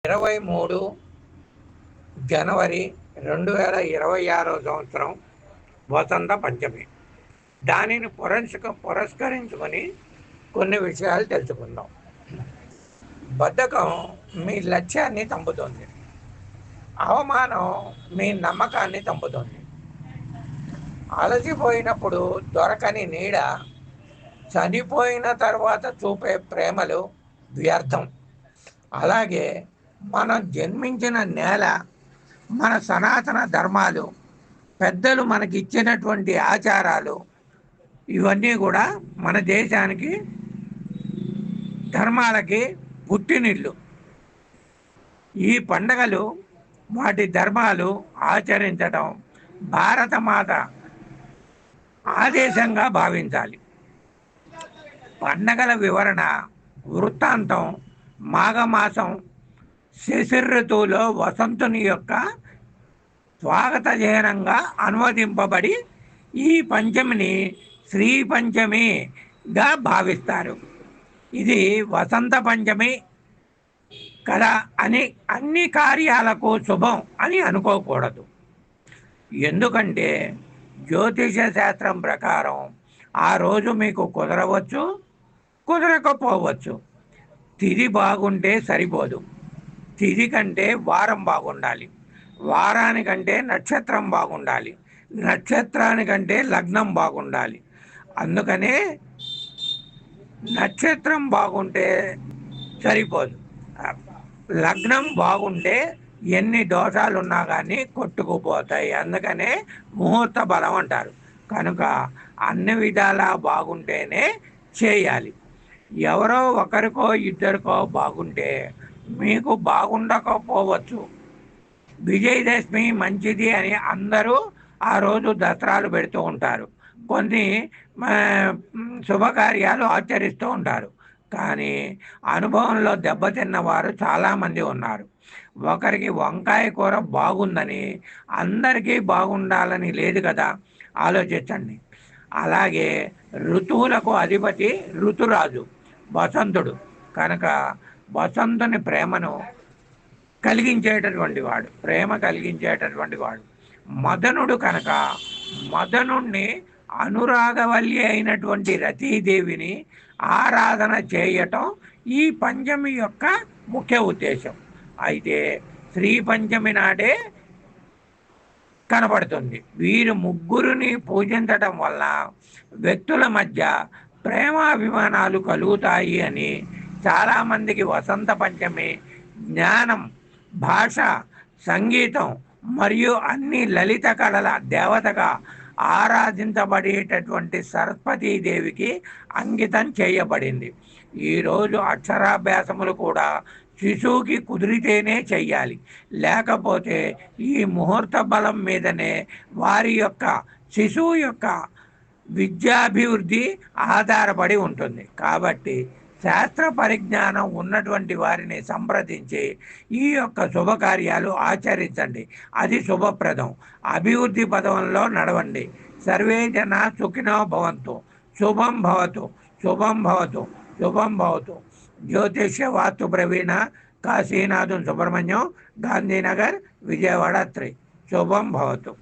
23 జనవరి 2026 సంవత్సరం వసంత పంచమి. దానిని పురస్కరించుకొని కొన్ని విషయాలు తెలుసుకుందాం. బద్ధకం మీ లక్ష్యాన్ని చంపుతుంది. అవమానం మీ నమ్మకాన్ని చంపుతుంది. అలసిపోయినప్పుడు దొరకని నీడ, చనిపోయిన తర్వాత చూపే ప్రేమలు వ్యర్థం. అలాగే మనం జన్మించిన నేల, మన సనాతన ధర్మాలు, పెద్దలు మనకిచ్చినటువంటి ఆచారాలు, ఇవన్నీ కూడా మన దేశానికి, ధర్మాలకి పుట్టినిల్లు. ఈ పండగలు, వాటి ధర్మాలు ఆచరించడం భారతమాత ఆదేశంగా భావించాలి. పండగల వివరణ వృత్తాంతం మాఘమాసం శిశిర్ఋతువులో వసంతుని యొక్క స్వాగత చిహ్నంగా అనువదింపబడి ఈ పంచమిని శ్రీ పంచమిగా భావిస్తారు. ఇది వసంత పంచమి కదా అని అన్ని కార్యాలకు శుభం అని అనుకోకూడదు. ఎందుకంటే జ్యోతిష శాస్త్రం ప్రకారం ఆ రోజు మీకు కుదరవచ్చు, కుదరకపోవచ్చు. తిథి బాగుంటే సరిపోదు. తిథి కంటే వారం బాగుండాలి. వారానికంటే నక్షత్రం బాగుండాలి. నక్షత్రానికంటే లగ్నం బాగుండాలి. అందుకనే నక్షత్రం బాగుంటే సరిపోదు, లగ్నం బాగుంటే ఎన్ని దోషాలు ఉన్నా కానీ కొట్టుకుపోతాయి. అందుకనే ముహూర్త బలం అంటారు. కనుక అన్ని విధాలా బాగుంటేనే చేయాలి. ఎవరో ఒకరికో ఇద్దరికో బాగుంటే మీకు బాగుండకపోవచ్చు. విజయదశమి మంచిది అని అందరూ ఆ రోజు దసరాలు పెడుతూ ఉంటారు. కొన్ని శుభకార్యాలు ఆచరిస్తూ ఉంటారు. కానీ అనుభవంలో దెబ్బతిన్న వారు చాలామంది ఉన్నారు. ఒకరికి వంకాయ కూర బాగుందని అందరికీ బాగుండాలని లేదు కదా, ఆలోచించండి. అలాగే ఋతువులకు అధిపతి ఋతురాజు వసంతుడు. కనుక వసంతుని ప్రేమ కలిగించేటటువంటి వాడు మదనుడు. కనుక మదనుణ్ణి అనురాగవల్లి అయినటువంటి రతీదేవిని ఆరాధన చేయటం ఈ పంచమి యొక్క ముఖ్య ఉద్దేశం. అయితే శ్రీ పంచమి నాడే కనబడుతుంది. వీరు ముగ్గురిని పూజించటం వల్ల వ్యక్తుల మధ్య ప్రేమాభిమానాలు కలుగుతాయి అని చాలామందికి వసంత పంచమి జ్ఞానం, భాష, సంగీతం మరియు అన్ని లలిత కళల దేవతగా ఆరాధించబడేటటువంటి సరస్వతీదేవికి అంకితం చేయబడింది. ఈరోజు అక్షరాభ్యాసములు కూడా శిశువుకి కుదిరితేనే చెయ్యాలి. లేకపోతే ఈ ముహూర్త బలం మీదనే వారి యొక్క శిశువు యొక్క విద్యాభివృద్ధి ఆధారపడి ఉంటుంది. కాబట్టి శాస్త్ర పరిజ్ఞానం ఉన్నటువంటి వారిని సంప్రదించి ఈ యొక్క శుభకార్యాలు ఆచరించండి. అది శుభప్రదం. అభివృద్ధి పదంలో నడవండి. సర్వే జనా సుఖినో భవంతు. శుభం భవతు, శుభం భవతు, శుభం భవతు. జ్యోతిష్య వాస్తు ప్రవీణ కాశీనాథన్ సుబ్రహ్మణ్యం, గాంధీనగర్, విజయవాడ 3. శుభం భవతు.